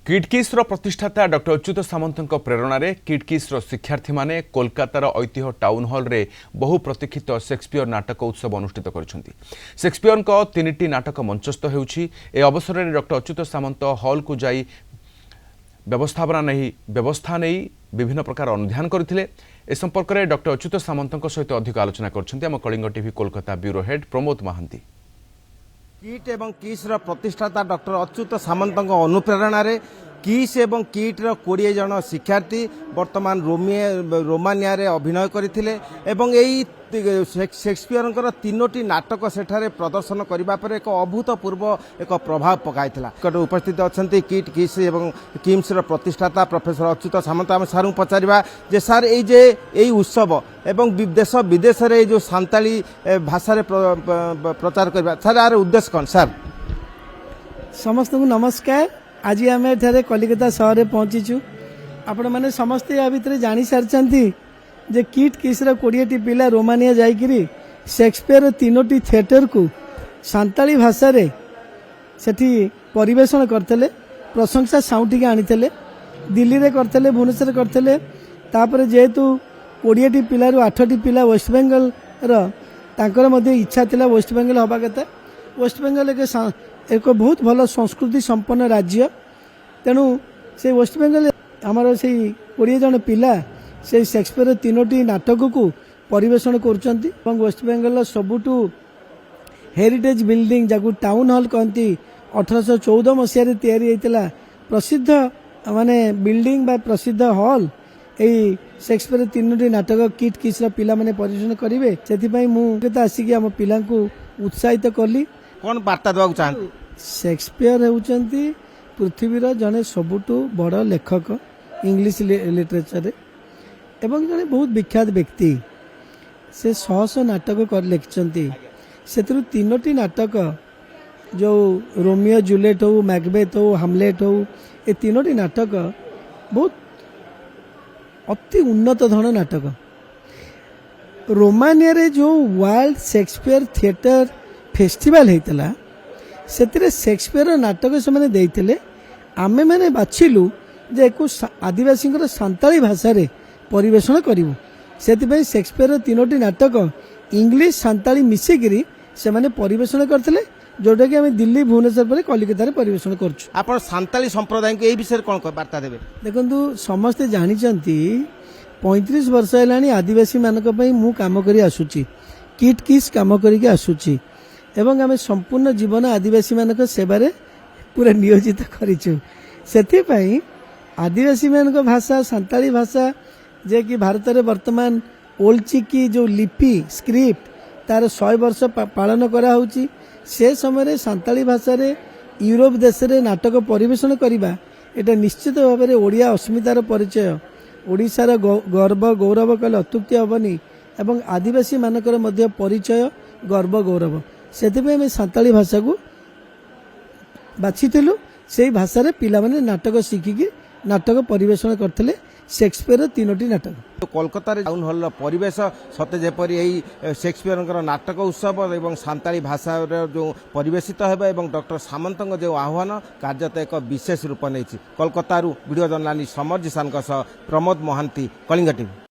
किडकिस्र प्रतिष्ठाता डॉ अच्युत सामंत प्रेरणा किडकिस्र शिक्षार्थी माने कोलकातार ऐतिह्य टाउन हॉल रे बहु प्रतीक्षित शेक्सपियर नाटक उत्सव अनुष्ठित करिसेंती। शेक्सपियर तीनिटी नाटक मंचस्थ हेउछि। ए अवसर में डॉ अच्युत सामंत हॉल को जाई व्यवस्था नहीं विभिन्न प्रकार अनुध्यान करथिले। ए संपर्क में डॉ अच्युत सामंत सहित अधिक आलोचना करछन्ती आम Kalinga TV Kolkata bureau head Pramod Mahanty. KIIT एवं किस्र प्रतिष्ठाता डॉक्टर अच्युत सामंत अनुप्रेरणा किस एवं किट्र 20 जन शिक्षार्थी वर्तमान रोमानिया रे अभिनय करथिले एवं एई शेक्सपियर तीनोटी नाटक सेठारे प्रदर्शन करबा पर एक अभूतपूर्व एक प्रभाव पकाइथिला। उपस्थित अछंती किट किस एवं किम्सर प्रतिष्ठाता प्रोफेसर अच्युत सामंत। आम सारू पचारिबा जे सर एई उत्सव एवं देश विदेश रे जो सांताली भाषा रे प्रचार करबा सर यार उद्देश्य कौन सर? समस्त को नमस्कार। आज आम एठारे कलिकता सहर में पहुंचीचु। आपण माने समस्ते या भितर जानी सारचंती जे किट किस्र 20टी पिला रोमानिया जाइकिरी शेक्सपियर तीनोटी थिएटर को सांताली भाषा रे सेठी परिवेषण करथले। प्रशंसा साउंटिके आनिथले। दिल्ली रे करथले, भुवनेश्वर करथले। तापर जेहेतु 20टी पिलारू 8टी पिला वेस्ट बेंगल तांकर मध्ये इच्छा थिला वेस्ट बेंगल हबा कथा। वेस्ट बेंगल एक बहुत भल संस्कृति संपन्न राज्य। तेणु से वेस्ट बेंगल आमर से 20 जन पिला से शेक्सपियर तीनोटी नाटक को परिवेषण करुचंती। वेस्ट बेंगल सबुठू हेरिटेज बिल्डिंग जाकू टाउन हॉल कहती 1814 मसीह तैयारी होता प्रसिद्ध माने बिल्डिंग बा प्रसिद्ध हॉल यही शेक्सपियर तीनोटी नाटक किट किस्र पिला माने परिवेषण करेंगे। से मुझे आसिक आम पिला उत्साहित कली। कौन वार्ता देवा चाहती? शेक्सपियर होउचंती पृथ्वीर जने सबुठू बड़ लेखक इंग्लिश लिटरेचर एवं जने बहुत विख्यात व्यक्ति। से 100 नाटक लिखिंट से तीनोटी नाटक जो रोमियो जूलियट हो, मैकबेथ हो, हामलेट हो, ये तीनोटी नाटक बहुत अति उन्नत धरण नाटक। रोमानिया रे जो वर्ल्ड शेक्सपियर थिएटर फेस्टिवल होता से शेक्सपियर नाटक से मैंने देते आमे मैंने बाछिलु जे एक आदिवासी सांताली भाषा रे परिवेषण करूँ। से शेक्सपियर तीनोटी नाटक इंग्लिश सांताली मिसिकी से मैंने परिवेषण करते जोटा कि आम दिल्ली भुवनेश्वर पर कलिकता परिवेषण करुँ। आप सांताली संप्रदाय को यही विषय कौन वार्ता देवे? देखु समस्ते जानते 35 वर्ष है आदिवासी मानक मु काम करी आसुची। किट किस काम करके आसुची एवं आम संपूर्ण जीवन आदिवासी मानक सेवारे पूरा नियोजित करिछु। सेथिपाई आदिवासी मानक भाषा सांताली भाषा जे कि भारत में वर्तमान ओल्ड चिकी जो लिपि स्क्रिप्ट तार 100 वर्ष पालन करा होउची। से समय सांताली भाषा रे यूरोप देश रे नाटक परिवेषण करिबा एटा निश्चित भाव में ओडिया अस्मितार परिचय, ओडिशार गर्व गौरव कले अत्युक्ति हेबनी एवं आदिवासी मानकर मध्य परिचय गर्व गौरव। से सांताली भाषा को बाछिलु। से भाषा रे पिला माने नाटक शिखिकी नाटक परिवेषण करथिले शेक्सपियर तीनोटी नाटक। तो कोलकाता टाउन हॉल परिवेश सते जेपरी यही शेक्सपियर नाटक उत्सव एवं सांताली भाषा जो परिवेशित हेबा एवं डॉक्टर सामंत जो आह्वान कार्यत एक विशेष रूप नहीं। Kolkata video journalist Samar Jisan Pramod Mohanty, Kalinga TV.